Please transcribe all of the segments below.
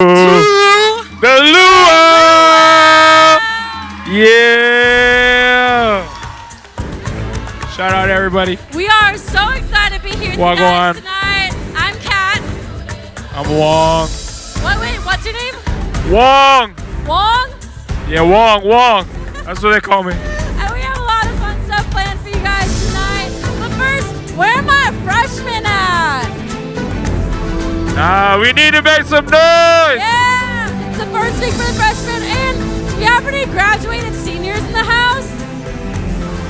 The luau! Yeah! Shout out everybody. We are so excited to be here tonight. I'm Kat. I'm Wong. Wait, what's your name? Wong! Wong? Yeah, Wong. That's what they call me. And we have a lot of fun stuff planned for you guys tonight. But first, where are my freshmen at? We need to make some noise! Yeah! It's the first week for the freshmen. And we have any graduated seniors in the house?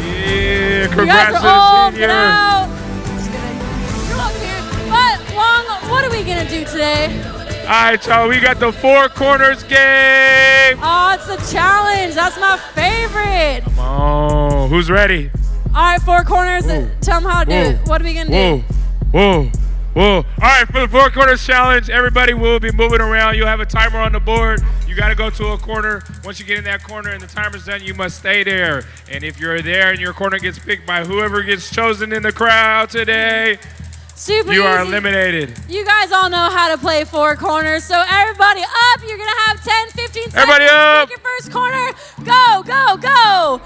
Yeah, You congrats guys to are the old, get seniors. out. Just kidding. You're welcome here. But, Wong, what are we going to do today? All right, y'all, we got the Four Corners game. Oh, it's the challenge. That's my favorite. Come on, who's ready? All right, Four Corners. Whoa. Tell them how to do it. What are we going to do? Whoa. All right, for the Four Corners challenge, everybody will be moving around. You'll have a timer on the board. You got to go to a corner. Once you get in that corner and the timer's done, you must stay there. And if you're there and your corner gets picked by whoever gets chosen in the crowd today, Super you are easy. eliminated. You guys all know how to play Four Corners, so everybody up. You're going to have 10, 15 seconds. Everybody up. Pick your first corner. Go, go, go.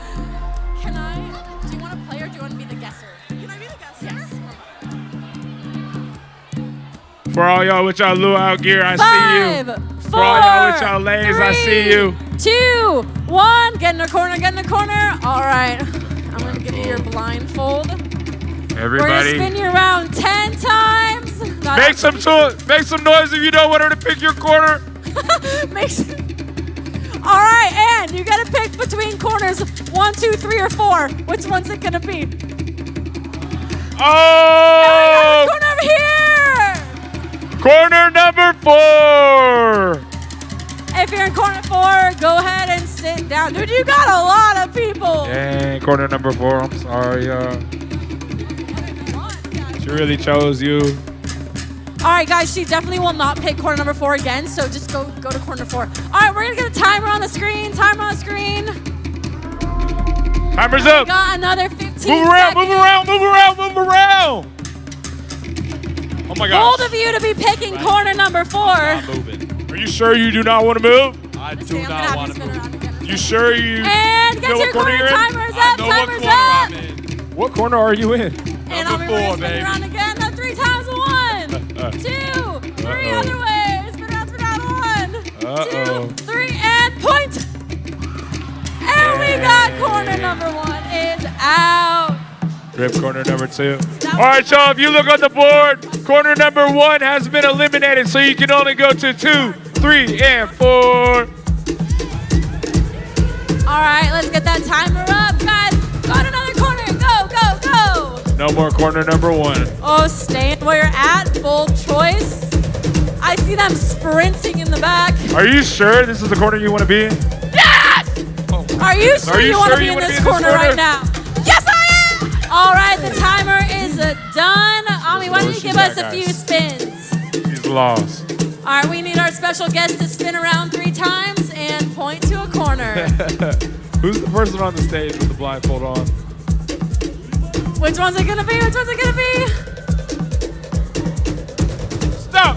Do you want to play or do you want to be the guesser? Can I be the guesser? Yes. For all y'all with y'all luau gear, I see you. 5, 4, For all y'all with y'all lays, I see you. 2, 1. Get in the corner, get in the corner. All right. I'm going to give you your blindfold. We're Everybody. going to spin you around 10 times. Make some noise if you don't want her to pick your corner. All right, and you got to pick between corners 1, 2, 3, or 4. Which one's it going to be? Oh! Corner over here. Corner number 4. If you're in corner 4, go ahead and sit down. Dude, you got a lot of people. Dang, corner number 4. I'm sorry. She really chose you. All right, guys, she definitely will not pick corner number 4 again, so just go to corner 4. All right, we're going to get a timer on the screen. Timer's We up. got another 15 Move seconds. around. Oh my gosh. Bold of you to be picking corner number 4. Not moving. Are you sure you do not want to move? I Let's do see, I'm gonna not have want you to spin move. around again. You sure you And get know your what corner corner. you're in? Timer's I up. know what Timer's corner up. I'm in. What corner are you in? And I'll be Number 4, ready to spin baby. around again. 3 times. 1, 2, 3. Other way. Spin around. 1, 2, 3, and point. And we got corner number 1 is out. Grip corner number 2. All right, y'all, if you look on the board, corner number 1 has been eliminated, so you can only go to 2, 3, and 4. All right, let's get that timer up, guys. Go to another corner. Go, go, go. No more corner number 1. Oh, stay where you're at. Bold choice. I see them sprinting in the back. Are you sure this is the corner you want to be in? Yes! Are you sure you want to be in this corner right now? Yes, I am! All right, the timer is done. Ami, why don't you give us a few spins? He's lost. All right, we need our special guest to spin around 3 times and point to a corner. Who's the person on the stage with the blindfold on? Which one's it gonna be? Which one's it gonna be? Stop!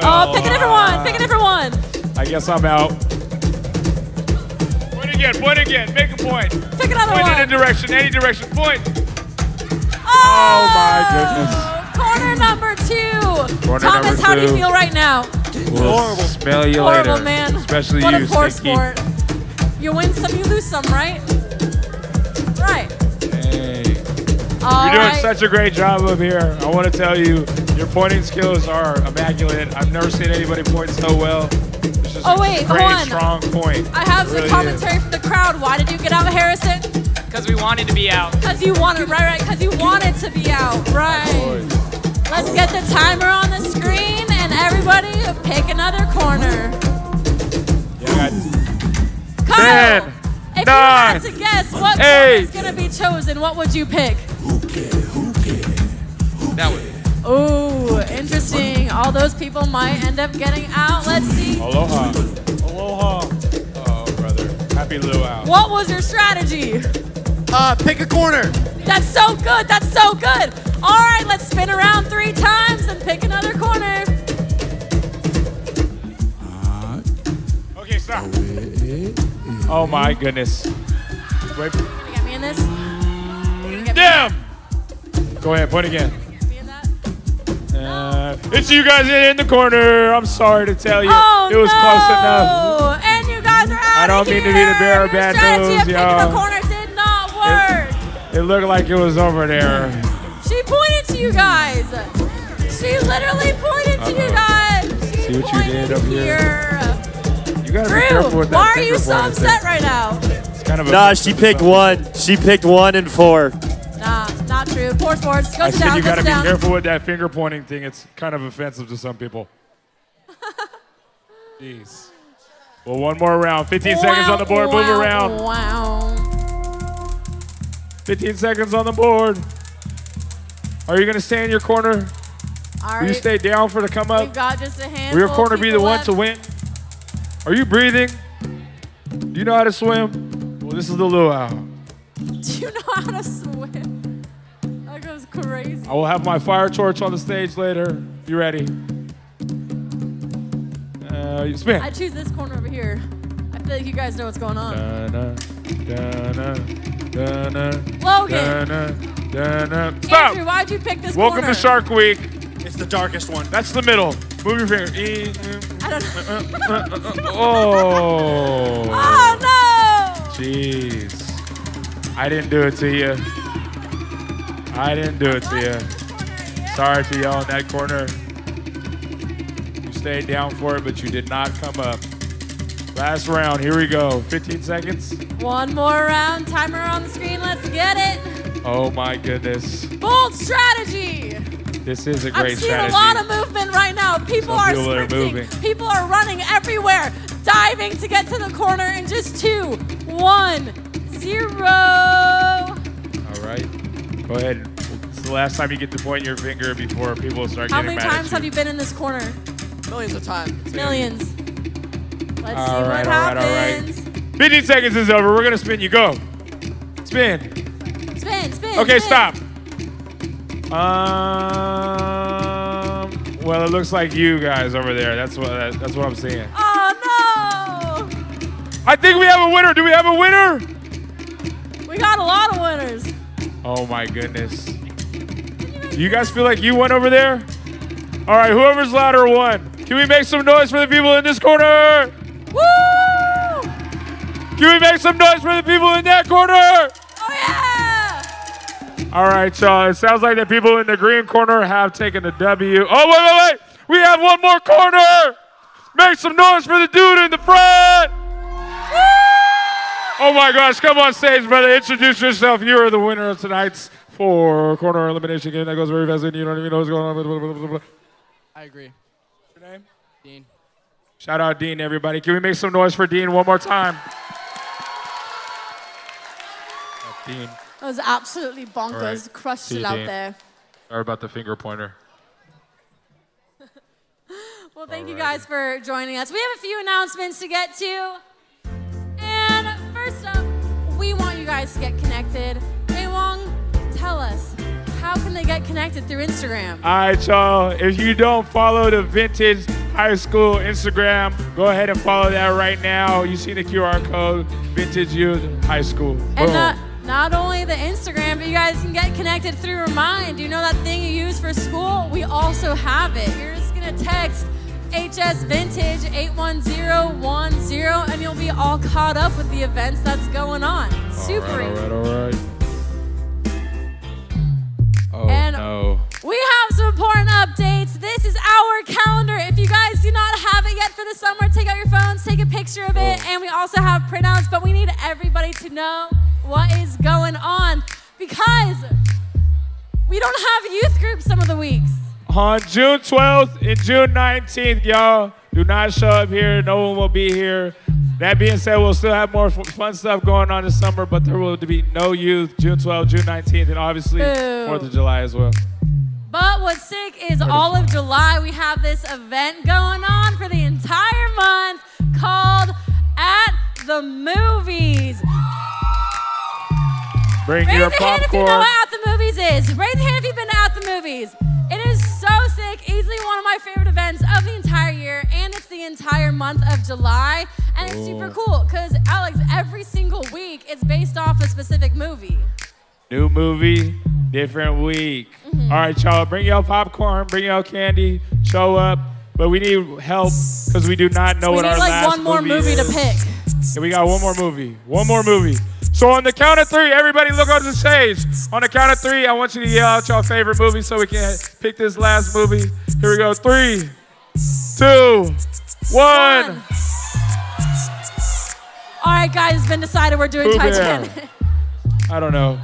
Oh, pick a different one. Pick a different one. I guess I'm out. Point again. Make a point. Pick another Point one. in a direction, any direction. Point. Oh, my goodness. Corner number 2. Corner Thomas, number how do you 2. feel right now? We'll smell you Horrible, later. man. Especially what you, a poor Stinky. sport. You win some, you lose some, right? Right. Hey. All You're doing right. such a great job up here. I want to tell you, your pointing skills are immaculate. I've never seen anybody point so well. It's just Oh, wait, a great, hold on. strong point. I have It some really commentary from the crowd. Why did you get out, Harrison? Because we wanted to be out. Because you wanted, right, because you wanted to be out, right. Let's get the timer on the screen and everybody pick another corner. Yeah, Kyle, 10, if you 9, had to guess what corner 8. is going to be chosen, what would you pick? That way. Ooh, interesting. All those people might end up getting out. Let's see. Aloha. Oh, brother. Happy luau. What was your strategy? Pick a corner. That's so good. That's so good. All right, let's spin around 3 times and pick another corner. Oh my goodness. Wait. Can you get me in this? Damn! Go ahead, point again. Me in that? It's you guys in the corner. I'm sorry to tell you. Oh, it was close enough. And you guys are out I don't of mean to here. be the bearer of Your bad strategy news, of picking y'all. the corner did not work. It looked like it was over there. She pointed to you guys. She literally pointed to you guys. She See what you did up here? You gotta be careful Drew, with that why are finger you so pointing upset thing. right now? It's kind of Nah, she picked one. She picked 1 and 4. Nah, not true. Poor sports. Go I sit said down. you Go gotta sit be down. careful with that finger pointing thing. It's kind of offensive to some people. Jeez. Well, one more round. 15 seconds on the board. Move around. Wow. 15 seconds on the board. Are you gonna stay in your corner? All Will you right. stay down for the come We've up? got just a handful. Will your corner of be the people one left. to win? Are you breathing? Do you know how to swim? Well, this is the luau. Do you know how to swim? That goes crazy. I will have my fire torch on the stage later. You ready? You spin. I choose this corner over here. I feel like you guys know what's going on. Dun-na, dun-na, dun-na, Logan. dun-na, dun-na. Stop! Andrew, why'd you pick this Welcome corner? to Shark Week. It's the darkest one. That's the middle. Move your finger. I don't know. Oh. Oh, no! Jeez. I didn't do it to you. I didn't do it to you. Sorry to y'all in that corner. You stayed down for it, but you did not come up. Last round. Here we go. 15 seconds. One more round. Timer on the screen. Let's get it. Oh, my goodness. Bold strategy. This is a I'm great seeing strategy. a lot of movement right now. People are people are sprinting. moving. People are running everywhere, diving to get to the corner in just 2, 1, 0. All right. Go ahead. It's the last time you get to point your finger before people start How getting many mad times at have you been in this corner? Millions of times. Millions. Let's All see right, what all right, all right. happens. 15 seconds is over. We're going to spin you. Go. Spin. Spin, spin. Okay, spin. stop. Well, it looks like you guys over there. That's what I'm seeing. Oh no! I think we have a winner. Do we have a winner? We got a lot of winners. Oh my goodness. Do you guys feel like you won over there? All right, whoever's louder won. Can we make some noise for the people in this corner? Woo! Can we make some noise for the people in that corner? Oh yeah! All right, y'all. It sounds like the people in the green corner have taken the W. Oh, wait. We have one more corner. Make some noise for the dude in the front. Oh, my gosh. Come on stage, brother. Introduce yourself. You are the winner of tonight's 4-corner elimination game. That goes very fast, and you don't even know what's going on. I agree. What's your name? Dean. Shout out Dean, everybody. Can we make some noise for Dean one more time? Dean. That was absolutely bonkers. All right. Crushed See it you, out Dean. there. Sorry about the finger pointer. Well, thank you guys for joining us. We have a few announcements to get to. And first up, we want you guys to get connected. Wong, tell us, how can they get connected through Instagram? All right, y'all. If you don't follow the Vintage High School Instagram, go ahead and follow that right now. You see the QR code, Vintage Youth High School. And Boom. not only the Instagram, but you guys can get connected through Remind. You know that thing you use for school? We also have it. You're just going to text HS Vintage 81010 and you'll be all caught up with the events that's going on. Super easy. All right. Oh, And no. we have some important updates. This is our calendar. If you guys do not have it yet for the summer, take out your phones, take a picture of it, and we also have printouts, but we need everybody to know what is going on because we don't have youth groups some of the weeks. On June 12th and June 19th, y'all, do not show up here. No one will be here. That being said, we'll still have more fun stuff going on this summer, but there will be no youth June 12th, June 19th, and obviously 4th of July as well. But what's sick is all of July, we have this event going on for the entire month called At the Movies. Bring Raise your your hand if you know popcorn. what At the Movies is. Raise your hand if you've been to At the Movies. It is so sick, easily one of my favorite events of the entire year, and it's the entire month of July. And it's super cool because, Alex, every single week it's based off a specific movie. New movie, different week. All right, y'all, bring y'all popcorn, bring y'all candy, show up. But we need help because we do not know what our last movie is. We need like one more movie to pick. Yeah, we got one more movie. One more movie. So on the count of 3, everybody look on the stage. On the count of 3, I want you to yell out your favorite movie so we can pick this last movie. Here we go. 3, 2, 1. All right, guys, it's been decided we're doing Titanic. I don't know.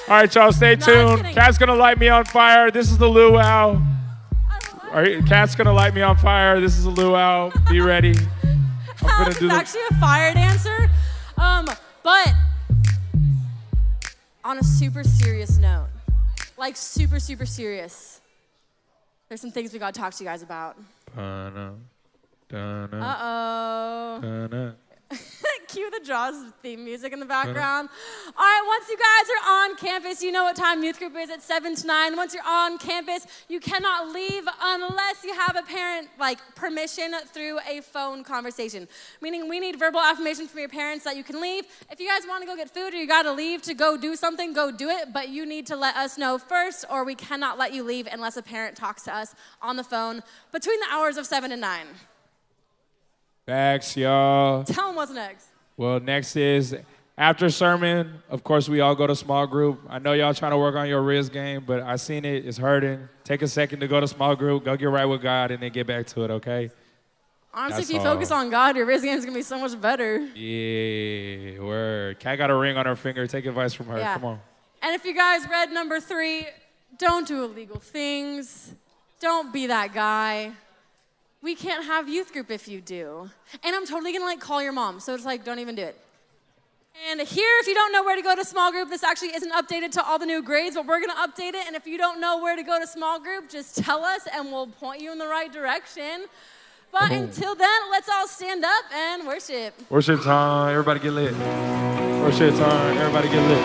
All right, y'all, stay tuned. Cat's gonna light me on fire. This is the luau. Cat's gonna light me on fire. This is the luau. Be ready. Alex is actually a fire dancer. But on a super serious note, like super, super serious, there's some things we gotta talk to you guys about. Uh-oh. Cue the Jaws theme music in the background. All right, once you guys are on campus, you know what time youth group is at 7 to 9. Once you're on campus, you cannot leave unless you have a parent, permission through a phone conversation. Meaning we need verbal affirmation from your parents that you can leave. If you guys want to go get food or you got to leave to go do something, go do it. But you need to let us know first or we cannot let you leave unless a parent talks to us on the phone between the hours of 7 and 9. Facts, y'all. Tell them what's next. Well, next is after sermon. Of course, we all go to small group. I know y'all trying to work on your Riz game, but I seen it. It's hurting. Take a second to go to small group. Go get right with God, and then get back to it. Okay. Honestly, if you focus on God, your Riz game is gonna be so much better. Yeah, word. Kat got a ring on her finger. Take advice from her. Yeah. Come on. And if you guys read number 3, don't do illegal things. Don't be that guy. We can't have youth group if you do. And I'm totally gonna call your mom, so it's don't even do it. And here, if you don't know where to go to small group, this actually isn't updated to all the new grades, but we're gonna update it. And if you don't know where to go to small group, just tell us and we'll point you in the right direction. But until then, let's all stand up and worship. Worship time, everybody get lit. Worship time, everybody get lit.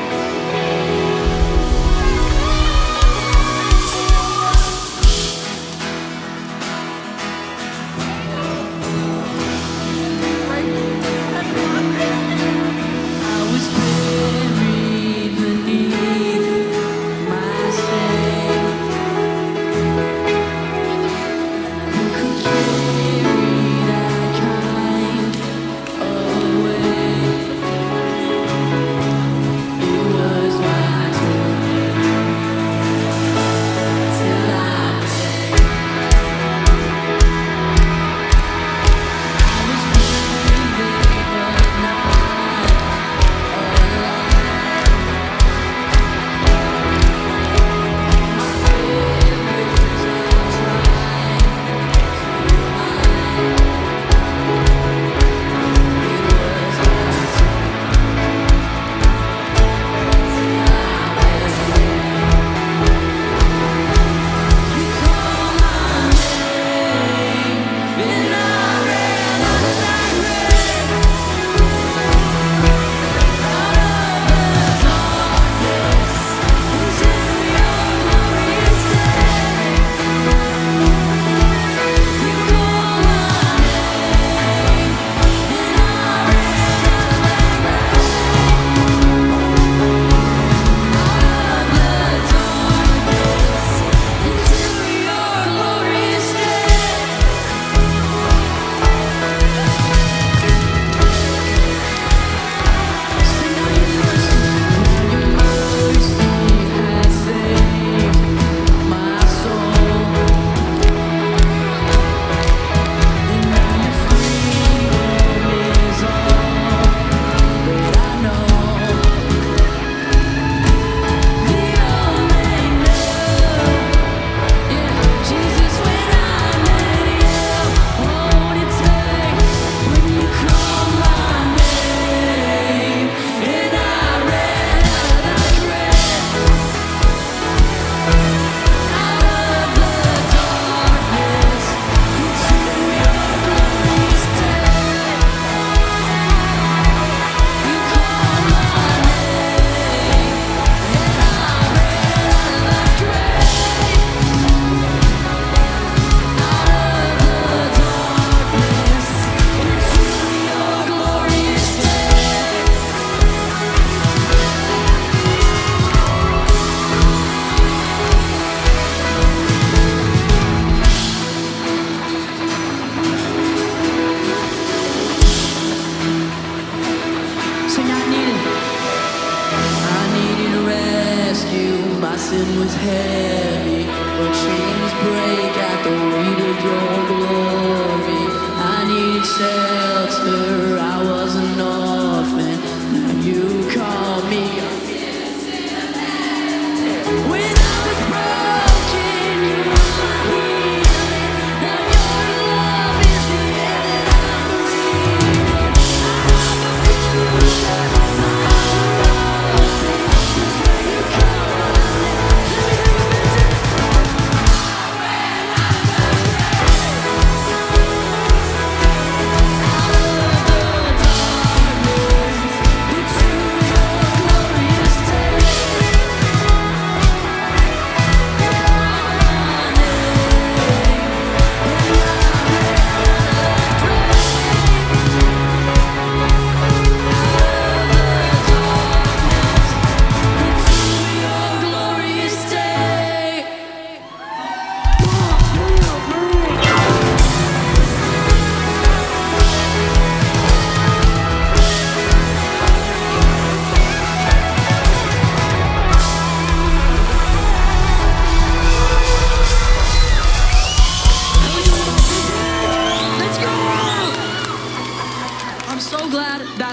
Was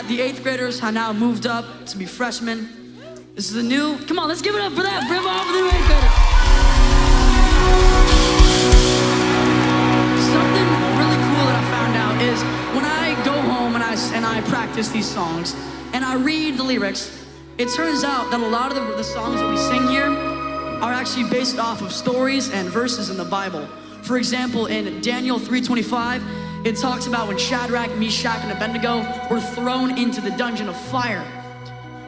that the 8th graders have now moved up to be freshmen. This is a new, come on, let's give it up for that. Give it up for the new 8th graders. Something really cool that I found out is when I go home and I practice these songs and I read the lyrics, it turns out that a lot of the songs that we sing here are actually based off of stories and verses in the Bible. For example, in Daniel 3:25, it talks about when Shadrach, Meshach, and Abednego were thrown into the dungeon of fire.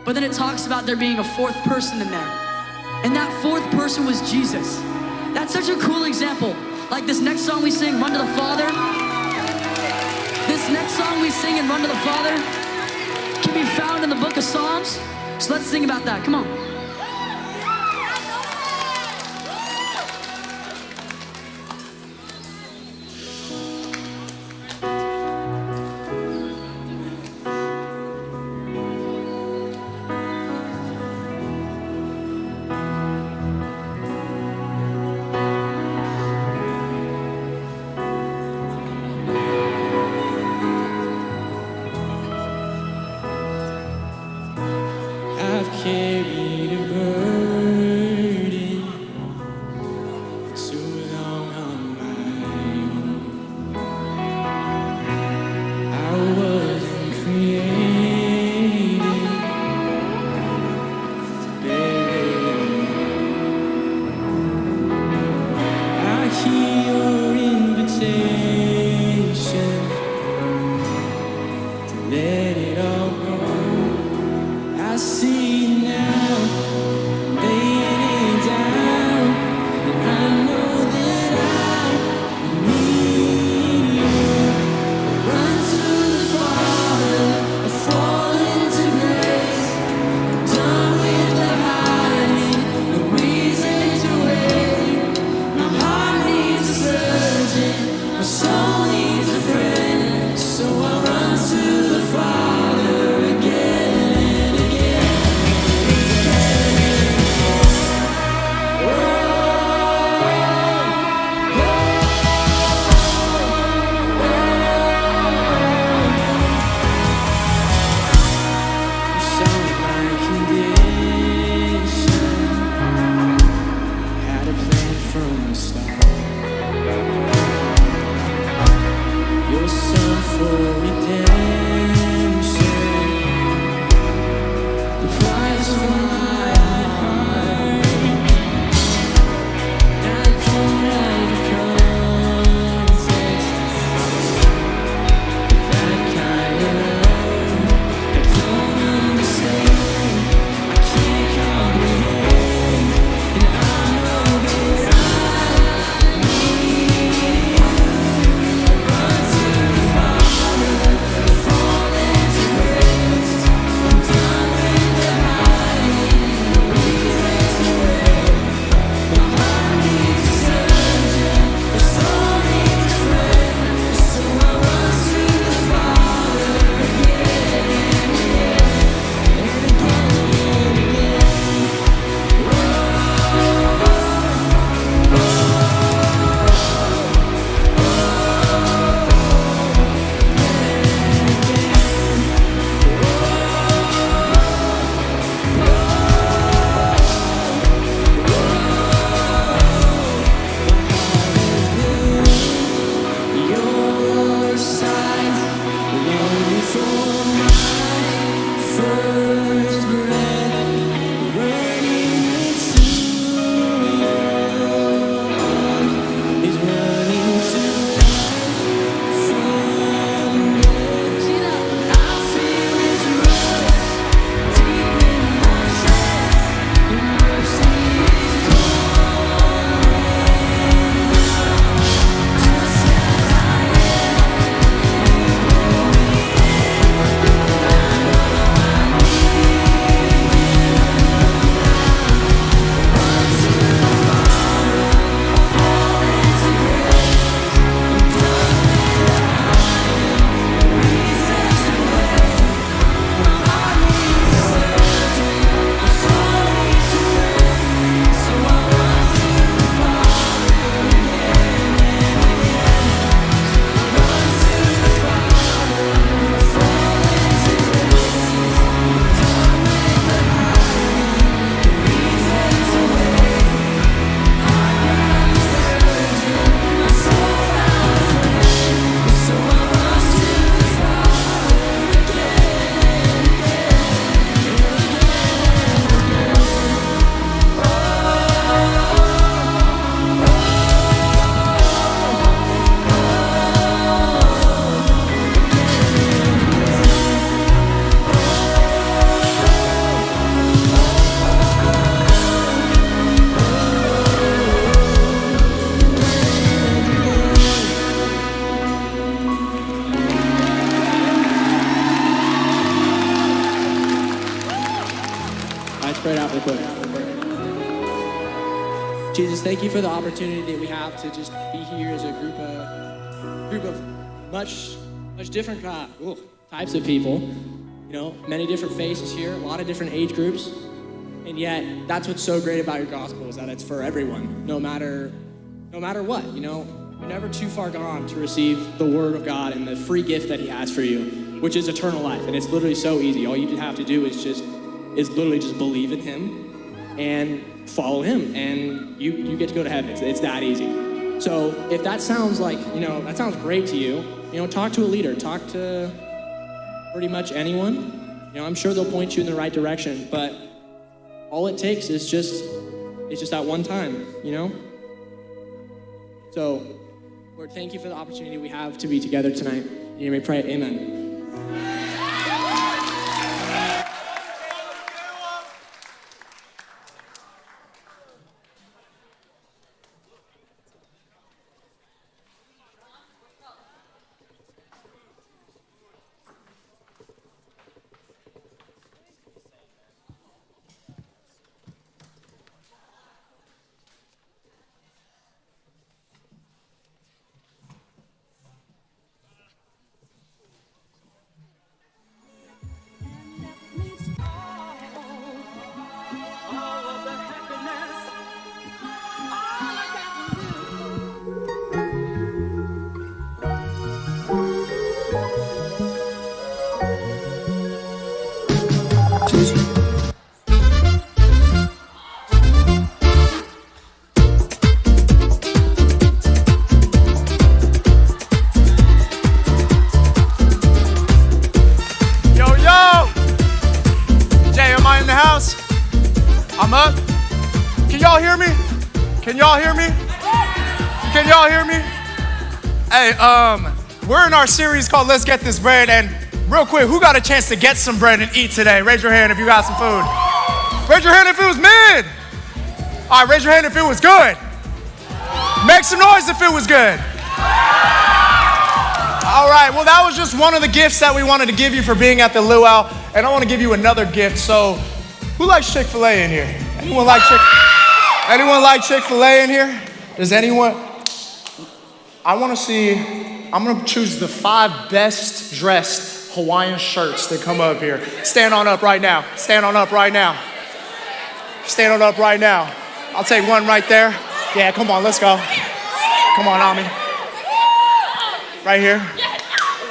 But then it talks about there being a 4th person in there. And that 4th person was Jesus. That's such a cool example. Like this next song we sing, Run to the Father. This next song we sing in Run to the Father can be found in the book of Psalms. So let's sing about that, come on. Carried a burden too long on my own. I wasn't created to bear it. I hear your invitation to let it all go. I see now, laying it down, and I know that I need you. Run to the Father, I fall into grace. Done with the hiding, no reason to wait. My heart needs a surgeon, my soul needs a friend, so I run to the Father again. Your son for redemption, the price for my heart. I don't have a context, that kind of love I don't understand, I can't comprehend, and I know that I need you. Run to the Father. Jesus, thank you for the opportunity that we have to just be here as a group of much different types of people. You know, many different faces here, a lot of different age groups. And yet, that's what's so great about your gospel, is that it's for everyone, no matter what, you know. You're never too far gone to receive the word of God and the free gift that he has for you, which is eternal life. And it's literally so easy. All you have to do is literally just believe in him and follow him, and you get to go to heaven. It's that easy. So if that sounds like, you know, that sounds great to you, you know, talk to a leader, talk to pretty much anyone. You know, I'm sure they'll point you in the right direction, but all it takes is just that one time, you know? So, Lord, thank you for the opportunity we have to be together tonight. You may pray, amen. I'm up. Can y'all hear me? Can y'all hear me? Can y'all hear me? Hey, we're in our series called Let's Get This Bread, and real quick, who got a chance to get some bread and eat today? Raise your hand if you got some food. Raise your hand if it was mid. All right, raise your hand if it was good. Make some noise if it was good. All right, well, that was just one of the gifts that we wanted to give you for being at the luau, and I want to give you another gift. So, who likes Chick-fil-A in here? Anyone like Chick-fil-A in here? Does anyone? I want to see, I'm going to choose the 5 best dressed Hawaiian shirts that come up here. Stand on up right now. Stand on up right now. Stand on up right now. I'll take one right there. Yeah, come on, let's go. Come on, Ami. Right here.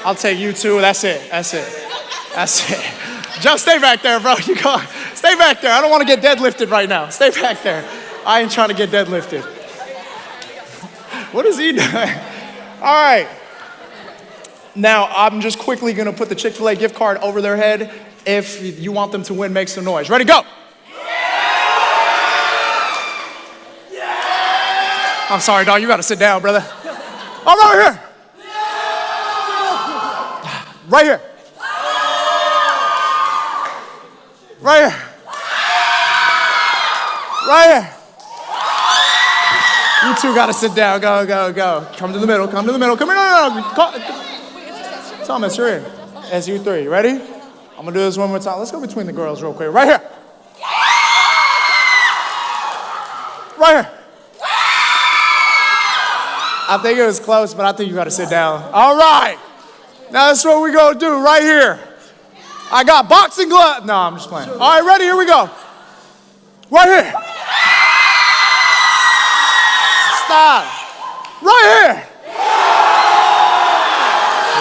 I'll take you too. That's it. That's it. That's it. Just stay back there, bro. You go. Stay back there. I don't want to get deadlifted right now. Stay back there. I ain't trying to get deadlifted. What is he doing? All right. Now, I'm just quickly going to put the Chick-fil-A gift card over their head. If you want them to win, make some noise. Ready, go. I'm sorry, dog. You got to sit down, brother. All right, right here. Right here. Right here. Right here. You two gotta sit down. Go, go, go. Come to the middle. Come to the middle. Come here. No. Thomas, you're in. That's you 3. Ready? I'm gonna do this one more time. Let's go between the girls real quick. Right here. Right here. I think it was close, but I think you gotta sit down. All right. Now that's what we're gonna do right here. I got boxing gloves. No, I'm just playing. All right, ready? Here we go. Right here. Stop. Right here.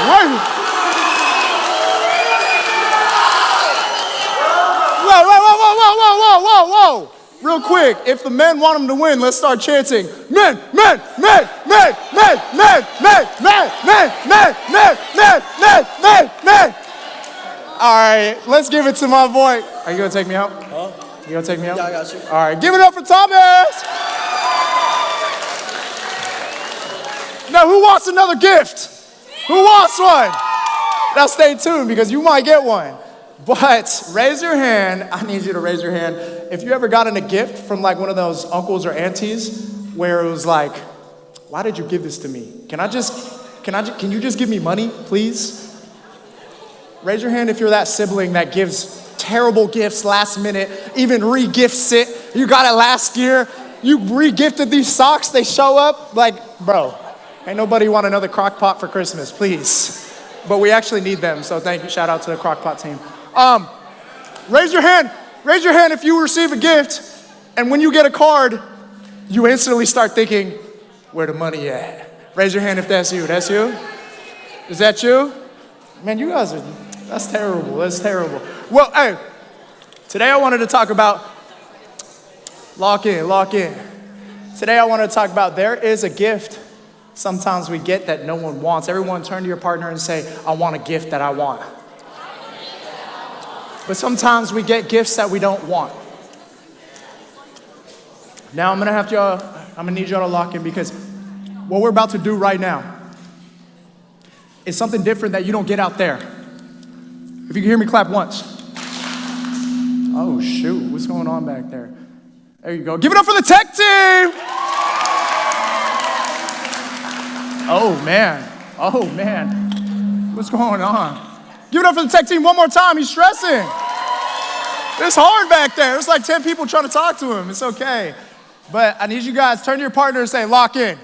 Right here. Whoa. Real quick, if the men want them to win, let's start chanting. Men. All right, let's give it to my boy. Are you gonna take me out? Huh? You gonna take me out? Yeah, I got you. All right, give it up for Thomas. Now, who wants another gift? Who wants one? Now, stay tuned because you might get one. But raise your hand. I need you to raise your hand. If you ever gotten a gift from like one of those uncles or aunties where it was like, why did you give this to me? Can you just give me money, please? Raise your hand if you're that sibling that gives terrible gifts last minute, even re-gifts it. You got it last year. You re-gifted these socks, they show up, like, bro, ain't nobody want another crock pot for Christmas, please. But we actually need them, so thank you, shout out to the crock pot team. Raise your hand if you receive a gift, and when you get a card, you instantly start thinking, where the money at? Raise your hand if that's you. That's you? Is that you? Man, you guys are, that's terrible. Well, hey, today I wanted to talk about, lock in. Today I want to talk about there is a gift sometimes we get that no one wants. Everyone turn to your partner and say, I want a gift that I want. But sometimes we get gifts that we don't want. Now I'm gonna need y'all to lock in because what we're about to do right now is something different that you don't get out there. If you can hear me clap once. Oh shoot, what's going on back there? There you go. Give it up for the tech team! Oh man. What's going on? Give it up for the tech team one more time, he's stressing. It's hard back there. There's like 10 people trying to talk to him, it's okay. But I need you guys, turn to your partner and say, lock in.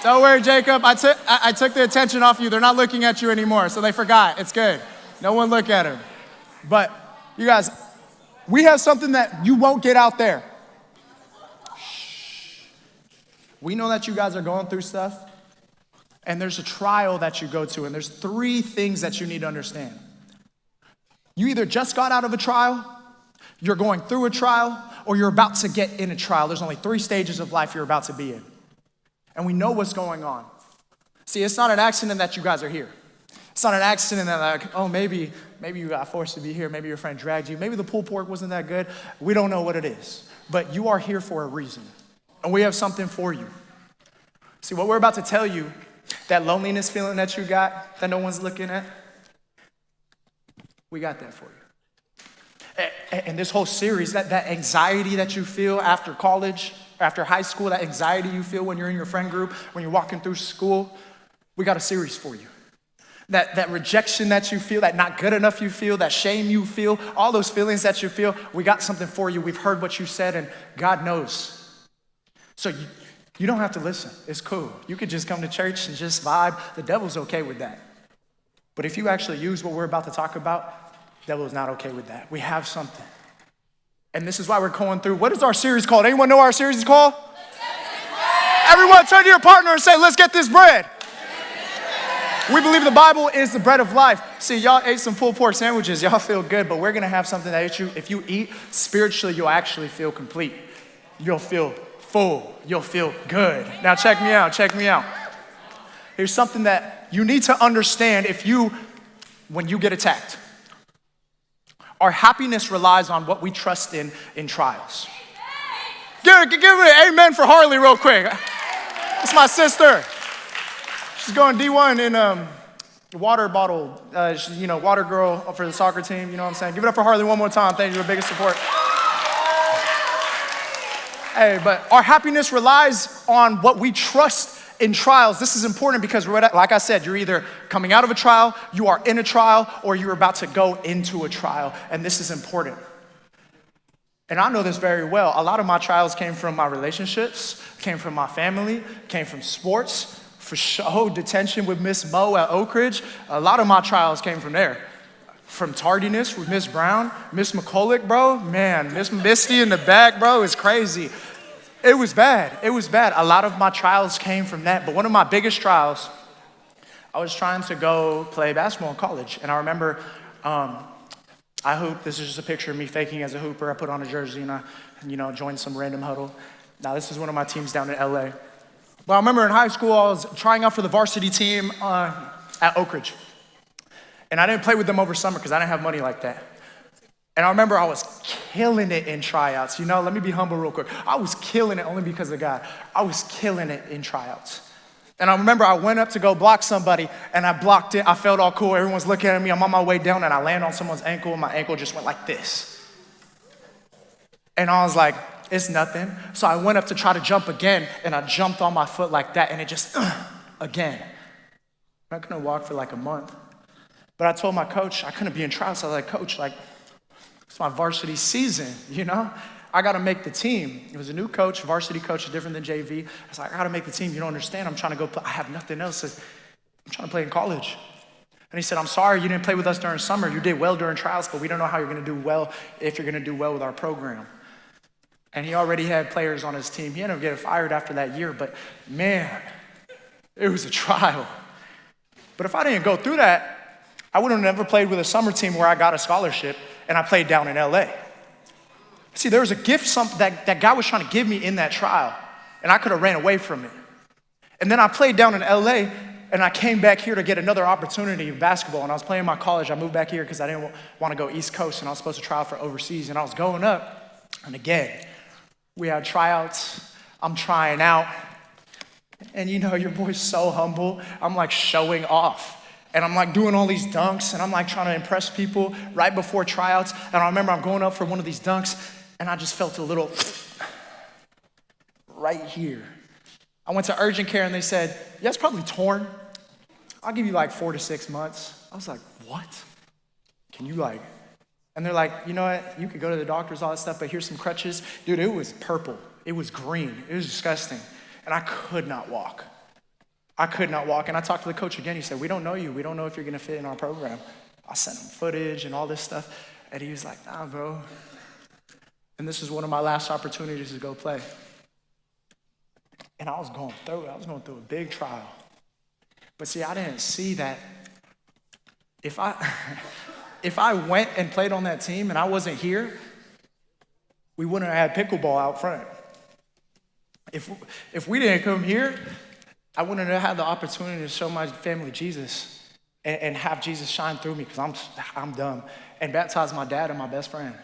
Don't worry, Jacob, I took the attention off you. They're not looking at you anymore, so they forgot. It's good. No one look at him. But you guys, we have something that you won't get out there. We know that you guys are going through stuff, and there's a trial that you go to, and there's 3 things that you need to understand. You either just got out of a trial, you're going through a trial, or you're about to get in a trial. There's only 3 stages of life you're about to be in. And we know what's going on. See, it's not an accident that you guys are here. It's not an accident that like, oh, maybe you got forced to be here. Maybe your friend dragged you. Maybe the pulled pork wasn't that good. We don't know what it is. But you are here for a reason. And we have something for you. See, what we're about to tell you, that loneliness feeling that you got, that no one's looking at, we got that for you. And this whole series, that anxiety that you feel after college, after high school, that anxiety you feel when you're in your friend group, when you're walking through school, we got a series for you. That rejection that you feel, that not good enough you feel, that shame you feel, all those feelings that you feel, we got something for you. We've heard what you said, and God knows. So you don't have to listen. It's cool. You could just come to church and just vibe. The devil's okay with that. But if you actually use what we're about to talk about, the devil is not okay with that. We have something. And this is why we're going through, what is our series called? Anyone know what our series is called? Everyone turn to your partner and say, let's get this bread. We believe the Bible is the bread of life. See, y'all ate some pulled pork sandwiches. Y'all feel good, but we're going to have something that if you eat, spiritually, you'll actually feel complete. You'll feel full. You'll feel good. Now check me out. Here's something that you need to understand when you get attacked. Our happiness relies on what we trust in trials. Give it an amen for Harley real quick. It's my sister. She's going D1 in water bottle. She's, water girl for the soccer team. You know what I'm saying? Give it up for Harley one more time. Thank you for the biggest support. Hey, but our happiness relies on what we trust in trials. This is important because, like I said, you're either coming out of a trial, you are in a trial, or you're about to go into a trial. And this is important. And I know this very well. A lot of my trials came from my relationships, came from my family, came from sports. For sure, detention with Miss Mo at Oak Ridge. A lot of my trials came from there. From tardiness with Miss Brown, Miss McCulloch, bro. Man, Miss Misty in the back, bro, is crazy. It was bad. A lot of my trials came from that. But one of my biggest trials, I was trying to go play basketball in college. And I remember I hooped. This is just a picture of me faking as a hooper. I put on a jersey and I joined some random huddle. Now, this is one of my teams down in LA. But I remember in high school, I was trying out for the varsity team at Oak Ridge. And I didn't play with them over summer because I didn't have money like that. And I remember I was killing it in tryouts. Let me be humble real quick. I was killing it only because of God. I was killing it in tryouts. And I remember I went up to go block somebody, and I blocked it. I felt all cool. Everyone's looking at me. I'm on my way down, and I land on someone's ankle, and my ankle just went like this. And I was like, it's nothing. So I went up to try to jump again, and I jumped on my foot like that, and it just, again. I'm not going to walk for like a month. But I told my coach I couldn't be in trials. So I was like, Coach, it's my varsity season, I got to make the team. It was a new coach, varsity coach, different than JV. I was like, I got to make the team. You don't understand. I'm trying to go play. I have nothing else. I'm trying to play in college. And he said, I'm sorry you didn't play with us during summer. You did well during trials, but we don't know how you're going to do well if you're going to do well with our program. And he already had players on his team. He ended up getting fired after that year, but man, it was a trial. But if I didn't go through that, I would have never played with a summer team where I got a scholarship and I played down in LA. See, there was a gift that God was trying to give me in that trial, and I could have ran away from it. And then I played down in LA, and I came back here to get another opportunity in basketball. And I was playing my college. I moved back here because I didn't want to go East Coast, and I was supposed to try out for overseas. And I was going up, and again, we had tryouts. I'm trying out. And you know, your boy's so humble. I'm like showing off. And I'm like doing all these dunks, and I'm like trying to impress people right before tryouts. And I remember I'm going up for one of these dunks, and I just felt a little right here. I went to urgent care, and they said, yeah, it's probably torn. I'll give you like 4 to 6 months. I was like, what? Can you like? And they're like, you know what? You could go to the doctors, all that stuff, but here's some crutches. Dude, it was purple. It was green. It was disgusting. And I could not walk. I could not walk. And I talked to the coach again. He said, we don't know you. We don't know if you're going to fit in our program. I sent him footage and all this stuff. And he was like, nah, bro. And this is one of my last opportunities to go play. And I was going through it. I was going through a big trial. But see, I didn't see that if I went and played on that team and I wasn't here, we wouldn't have had pickleball out front. If we didn't come here, I wouldn't have had the opportunity to show my family Jesus and have Jesus shine through me because I'm dumb, and baptize my dad and my best friend.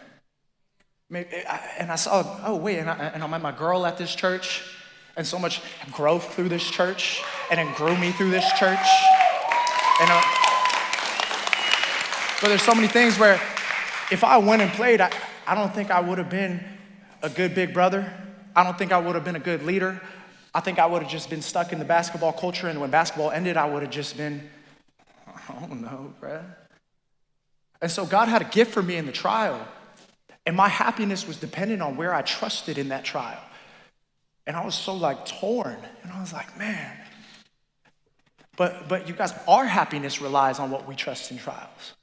And I saw, oh wait, and I met my girl at this church, and so much growth through this church, and it grew me through this church. But there's so many things where if I went and played, I don't think I would have been a good big brother. I don't think I would have been a good leader. I think I would have just been stuck in the basketball culture, and when basketball ended, I would have just been, I don't know, bruh. And so God had a gift for me in the trial, and my happiness was dependent on where I trusted in that trial. And I was so like torn, and I was like, man. But you guys, our happiness relies on what we trust in trials.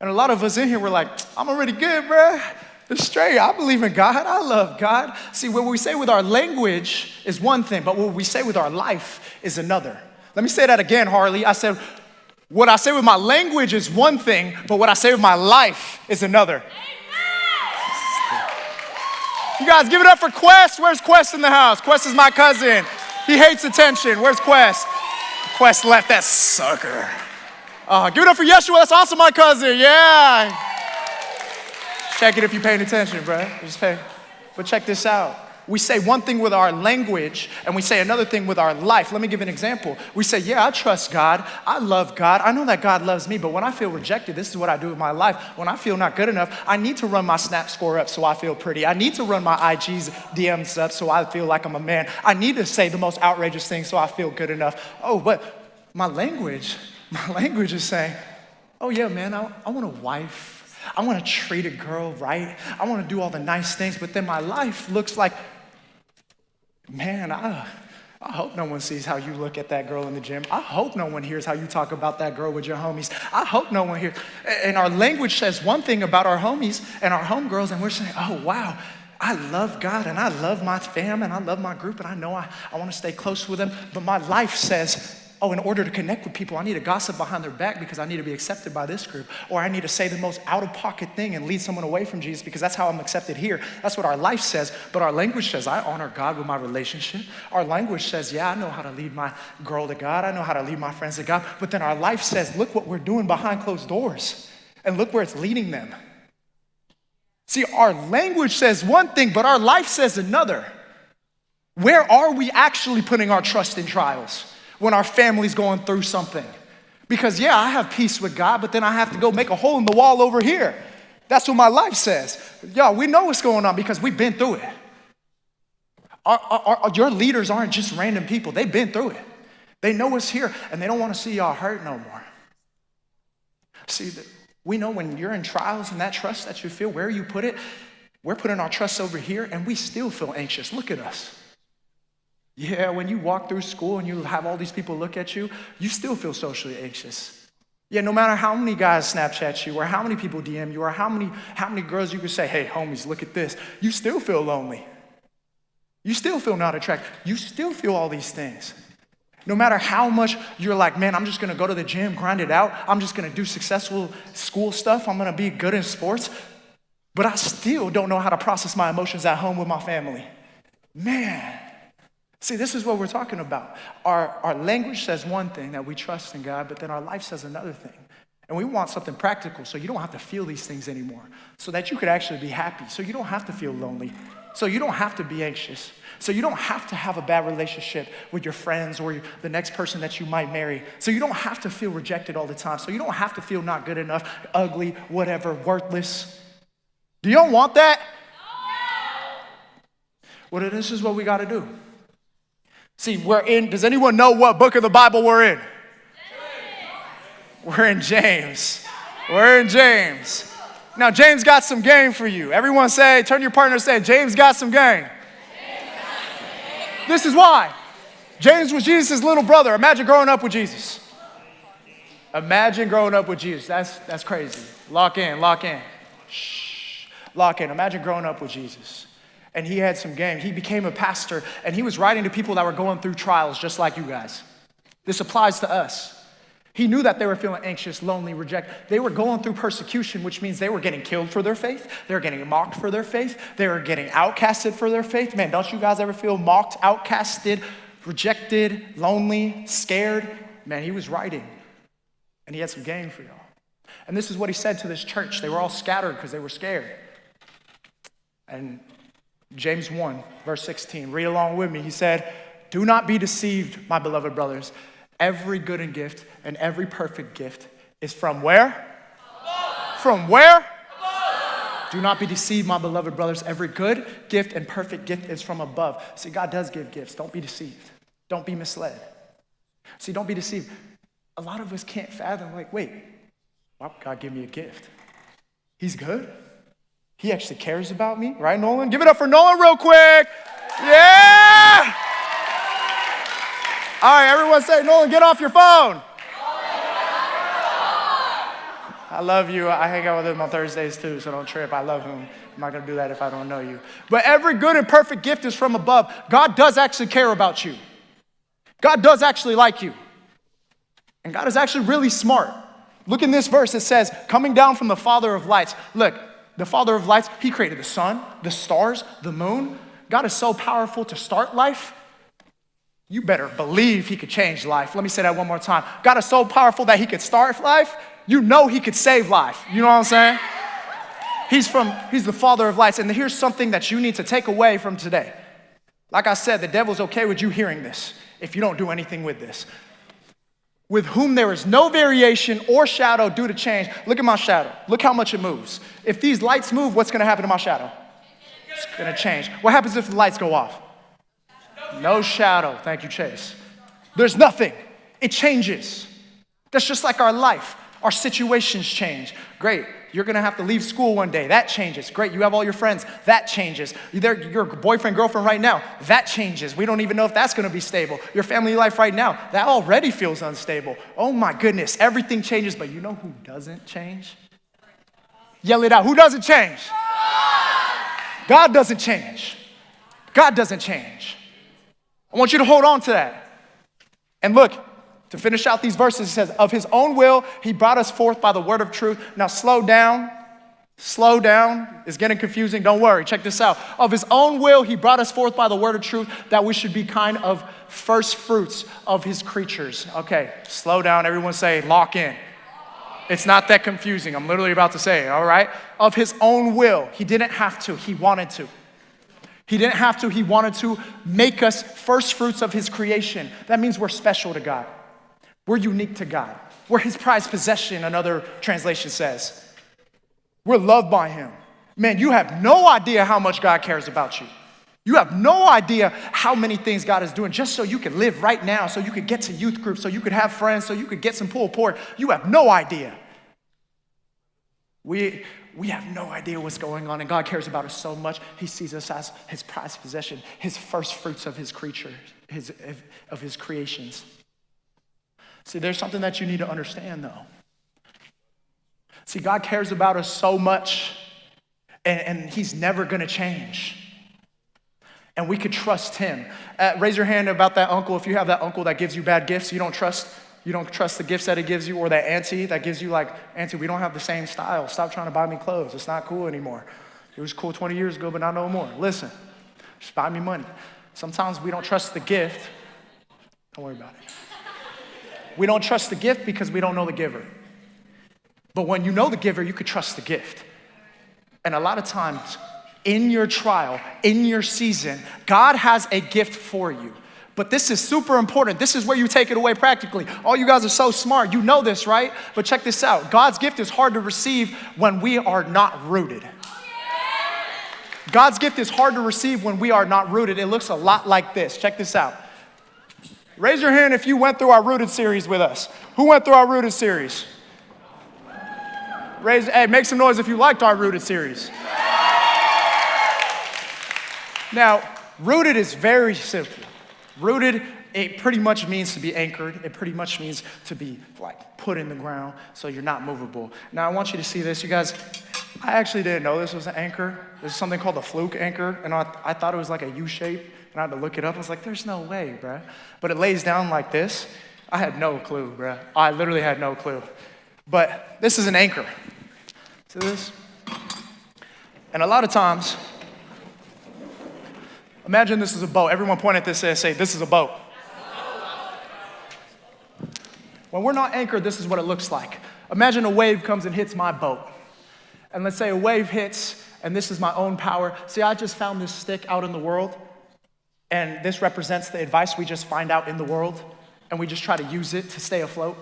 And a lot of us in here, we're like, I'm already good, bruh. It's straight. I believe in God. I love God. See, what we say with our language is one thing, but what we say with our life is another. Let me say that again, Harley. I said, what I say with my language is one thing, but what I say with my life is another. You guys give it up for Quest. Where's Quest in the house? Quest is my cousin. He hates attention. Where's Quest? Quest left that sucker. Give it up for Yeshua. That's also my cousin. Yeah. Check it if you're paying attention, bro. Just pay. But check this out. We say one thing with our language, and we say another thing with our life. Let me give an example. We say, yeah, I trust God. I love God. I know that God loves me, but when I feel rejected, this is what I do with my life. When I feel not good enough, I need to run my Snap score up so I feel pretty. I need to run my IG's DMs up so I feel like I'm a man. I need to say the most outrageous thing so I feel good enough. Oh, but my language is saying, oh yeah, man, I want a wife. I want to treat a girl right. I want to do all the nice things, but then my life looks like, man, I hope no one sees how you look at that girl in the gym. I hope no one hears how you talk about that girl with your homies. I hope no one hears. And our language says one thing about our homies and our homegirls, and we're saying, oh, wow, I love God, and I love my fam, and I love my group, and I know I want to stay close with them, but my life says, oh, in order to connect with people, I need to gossip behind their back because I need to be accepted by this group. Or I need to say the most out-of-pocket thing and lead someone away from Jesus because that's how I'm accepted here. That's what our life says. But our language says, I honor God with my relationship. Our language says, yeah, I know how to lead my girl to God. I know how to lead my friends to God. But then our life says, look what we're doing behind closed doors. And look where it's leading them. See, our language says one thing, but our life says another. Where are we actually putting our trust in trials? When our family's going through something. Because yeah, I have peace with God, but then I have to go make a hole in the wall over here. That's what my life says. Y'all, we know what's going on because we've been through it. Your leaders aren't just random people. They've been through it. They know it's here, and they don't want to see y'all hurt no more. See, we know when you're in trials and that trust that you feel, where you put it, We're putting our trust over here and we still feel anxious. Look at us. Yeah, when you walk through school and you have all these people look at you, you still feel socially anxious. Yeah, no matter how many guys Snapchat you or how many people DM you or how many girls you can say, hey, homies, look at this, you still feel lonely. You still feel not attracted. You still feel all these things. No matter how much you're like, man, I'm just gonna go to the gym, grind it out. I'm just gonna do successful school stuff. I'm gonna be good in sports. But I still don't know how to process my emotions at home with my family. Man. See, this is what we're talking about. Our language says one thing, that we trust in God, but then our life says another thing. And we want something practical so you don't have to feel these things anymore, so that you could actually be happy, so you don't have to feel lonely, so you don't have to be anxious, so you don't have to have a bad relationship with your friends or the next person that you might marry, so you don't have to feel rejected all the time, so you don't have to feel not good enough, ugly, whatever, worthless. Do you don't want that? Well, then this is what we got to do. See, does anyone know what book of the Bible we're in? We're in James. We're in James. Now, James got some game for you. Everyone say, turn to your partner and say, James got some game. This is why. James was Jesus' little brother. Imagine growing up with Jesus. Imagine growing up with Jesus. That's crazy. Lock in. Shh. Lock in. Imagine growing up with Jesus. And he had some game. He became a pastor, and he was writing to people that were going through trials just like you guys. This applies to us. He knew that they were feeling anxious, lonely, rejected. They were going through persecution, which means they were getting killed for their faith. They were getting mocked for their faith. They were getting outcasted for their faith. Man, don't you guys ever feel mocked, outcasted, rejected, lonely, scared? Man, he was writing, and he had some game for y'all. And this is what he said to this church. They were all scattered because they were scared. And James 1, verse 16, read along with me. He said, do not be deceived, my beloved brothers. Every good and gift and every perfect gift is from where? Above. From where? Above. Do not be deceived, my beloved brothers. Every good gift and perfect gift is from above. See, God does give gifts. Don't be deceived. Don't be misled. See, don't be deceived. A lot of us can't fathom, like, wait, why would God give me a gift? He's good. He actually cares about me, right, Nolan? Give it up for Nolan real quick. Yeah! All right, everyone say, Nolan, get off your phone. I love you. I hang out with him on Thursdays too, so don't trip. I love him. I'm not going to do that if I don't know you. But every good and perfect gift is from above. God does actually care about you. God does actually like you. And God is actually really smart. Look in this verse. It says, coming down from the Father of lights. Look. The Father of lights, he created the sun, the stars, the moon. God is so powerful to start life. You better believe he could change life. Let me say that one more time. God is so powerful that he could start life. You know he could save life. You know what I'm saying? He's the Father of lights. And here's something that you need to take away from today. Like I said, the devil's okay with you hearing this if you don't do anything with this. With whom there is no variation or shadow due to change. Look at my shadow. Look how much it moves. If these lights move, what's going to happen to my shadow? It's going to change. What happens if the lights go off? No shadow. Thank you, Chase. There's nothing. It changes. That's just like our life. Our situations change. Great. You're going to have to leave school one day. That changes. Great. You have all your friends. That changes. Your boyfriend, girlfriend right now. That changes. We don't even know if that's going to be stable. Your family life right now. That already feels unstable. Oh my goodness. Everything changes. But you know who doesn't change? Yell it out. Who doesn't change? God doesn't change. God doesn't change. I want you to hold on to that. And look. To finish out these verses, it says, of his own will, he brought us forth by the word of truth. Now slow down. Slow down. It's getting confusing. Don't worry. Check this out. Of his own will, he brought us forth by the word of truth that we should be kind of first fruits of his creatures. Okay, slow down. Everyone say, lock in. It's not that confusing. I'm literally about to say it, all right? Of his own will. He didn't have to. He wanted to. He didn't have to. He wanted to make us first fruits of his creation. That means we're special to God. We're unique to God. We're his prized possession, another translation says. We're loved by him. Man, you have no idea how much God cares about you. You have no idea how many things God is doing just so you can live right now, so you could get to youth groups, so you could have friends, so you could get some pulled pork. You have no idea. We have no idea what's going on, and God cares about us so much. He sees us as his prized possession, his first fruits of his creatures, of his creations. See, there's something that you need to understand, though. See, God cares about us so much, and he's never going to change. And we could trust him. Raise your hand about that uncle. If you have that uncle that gives you bad gifts, you don't trust the gifts that he gives you, or that auntie that gives you like, auntie, we don't have the same style. Stop trying to buy me clothes. It's not cool anymore. It was cool 20 years ago, but not no more. Listen, just buy me money. Sometimes we don't trust the gift. Don't worry about it. We don't trust the gift because we don't know the giver. But when you know the giver, you could trust the gift. And a lot of times, in your trial, in your season, God has a gift for you. But this is super important. This is where you take it away practically. All you guys are so smart. You know this, right? But check this out. God's gift is hard to receive when we are not rooted. God's gift is hard to receive when we are not rooted. It looks a lot like this. Check this out. Raise your hand if you went through our Rooted series with us. Who went through our Rooted series? Hey, make some noise if you liked our Rooted series. Now, rooted is very simple. Rooted, it pretty much means to be anchored. It pretty much means to be like put in the ground so you're not movable. Now, I want you to see this. You guys, I actually didn't know this was an anchor. There's something called a fluke anchor, and I thought it was like a U shape, and I had to look it up. I was like, there's no way, bruh. But it lays down like this. I had no clue, bruh. I literally had no clue. But this is an anchor. See this? And a lot of times, imagine this is a boat. Everyone point at this and say, this is a boat. When we're not anchored, this is what it looks like. Imagine a wave comes and hits my boat. And let's say a wave hits, and this is my own power. See, I just found this stick out in the world, and this represents the advice we just find out in the world, and we just try to use it to stay afloat.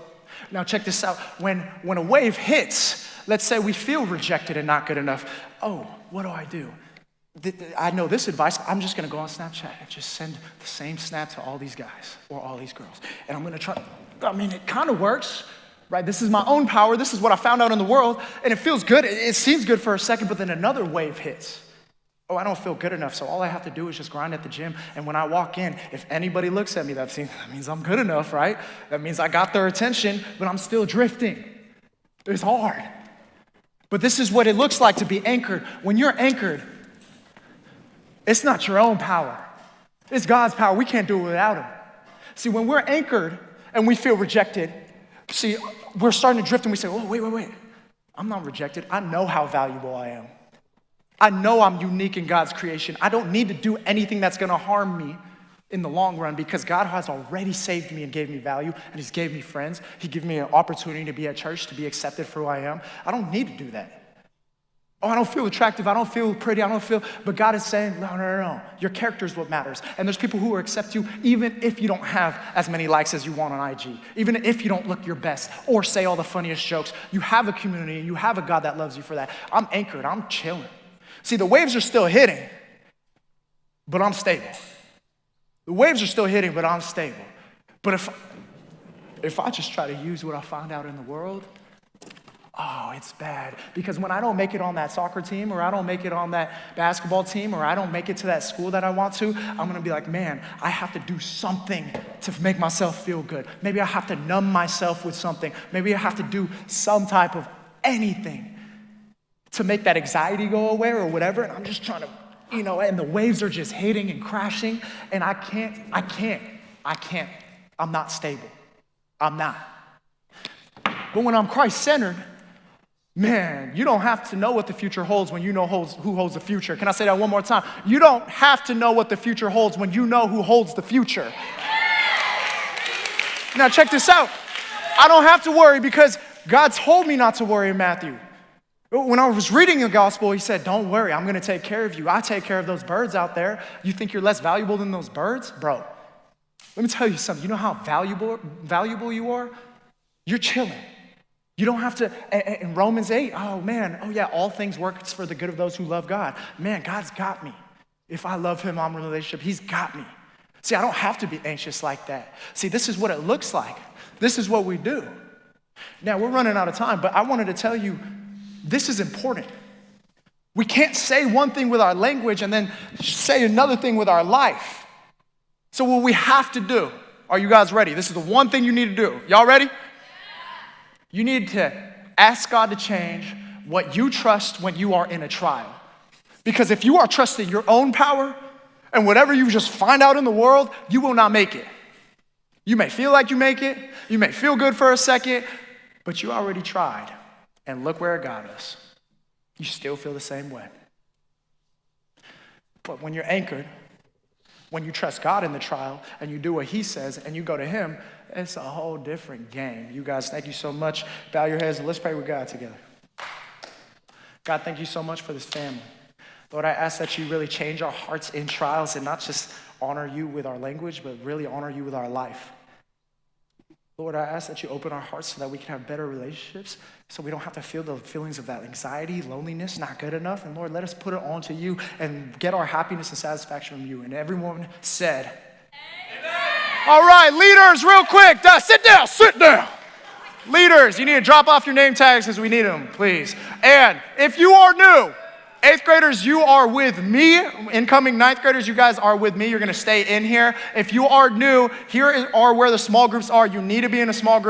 Now check this out. When a wave hits, let's say we feel rejected and not good enough. Oh, what do? I know this advice. I'm just going to go on Snapchat and just send the same snap to all these guys or all these girls. And I'm going to try. I mean, it kind of works, right? This is my own power. This is what I found out in the world. And it feels good. It seems good for a second, but then another wave hits. Oh, I don't feel good enough, so all I have to do is just grind at the gym. And when I walk in, if anybody looks at me, that means I'm good enough, right? That means I got their attention, but I'm still drifting. It's hard. But this is what it looks like to be anchored. When you're anchored, it's not your own power. It's God's power. We can't do it without him. See, when we're anchored and we feel rejected, see, we're starting to drift and we say, oh, wait. I'm not rejected. I know how valuable I am. I know I'm unique in God's creation. I don't need to do anything that's going to harm me in the long run because God has already saved me and gave me value, and he's gave me friends. He gave me an opportunity to be at church, to be accepted for who I am. I don't need to do that. Oh, I don't feel attractive. I don't feel pretty. But God is saying, no. Your character is what matters. And there's people who will accept you even if you don't have as many likes as you want on IG, even if you don't look your best or say all the funniest jokes. You have a community and you have a God that loves you for that. I'm anchored. I'm chilling. See, the waves are still hitting, but I'm stable. The waves are still hitting, but I'm stable. But if I just try to use what I found out in the world, oh, it's bad. Because when I don't make it on that soccer team, or I don't make it on that basketball team, or I don't make it to that school that I want to, I'm going to be like, man, I have to do something to make myself feel good. Maybe I have to numb myself with something. Maybe I have to do some type of anything to make that anxiety go away or whatever. And I'm just trying to, and the waves are just hitting and crashing. And I can't. I'm not stable. I'm not. But when I'm Christ-centered, man, you don't have to know what the future holds when you know who holds the future. Can I say that one more time? You don't have to know what the future holds when you know who holds the future. Now check this out. I don't have to worry because God told me not to worry in Matthew. When I was reading the gospel, he said, don't worry, I'm going to take care of you. I take care of those birds out there. You think you're less valuable than those birds? Bro, let me tell you something. You know how valuable you are? You're chilling. You don't have to, in Romans 8, all things work for the good of those who love God. Man, God's got me. If I love him, I'm in a relationship. He's got me. See, I don't have to be anxious like that. See, this is what it looks like. This is what we do. Now, we're running out of time, but I wanted to tell you, this is important. We can't say one thing with our language and then say another thing with our life. So what we have to do, are you guys ready? This is the one thing you need to do. Y'all ready? Yeah. You need to ask God to change what you trust when you are in a trial. Because if you are trusting your own power and whatever you just find out in the world, you will not make it. You may feel like you make it, you may feel good for a second, but you already tried. And look where it got us. You still feel the same way. But when you're anchored, when you trust God in the trial and you do what he says and you go to him, it's a whole different game. You guys, thank you so much. Bow your heads and let's pray with God together. God, thank you so much for this family. Lord, I ask that you really change our hearts in trials and not just honor you with our language, but really honor you with our life. Lord, I ask that you open our hearts so that we can have better relationships, so we don't have to feel the feelings of that anxiety, loneliness, not good enough. And Lord, let us put it on to you and get our happiness and satisfaction from you. And everyone said, amen. All right, leaders, real quick, sit down. Leaders, you need to drop off your name tags because we need them, please. And if you are new, 8th graders, you are with me. Incoming 9th graders, you guys are with me. You're going to stay in here. If you are new, here are where the small groups are. You need to be in a small group.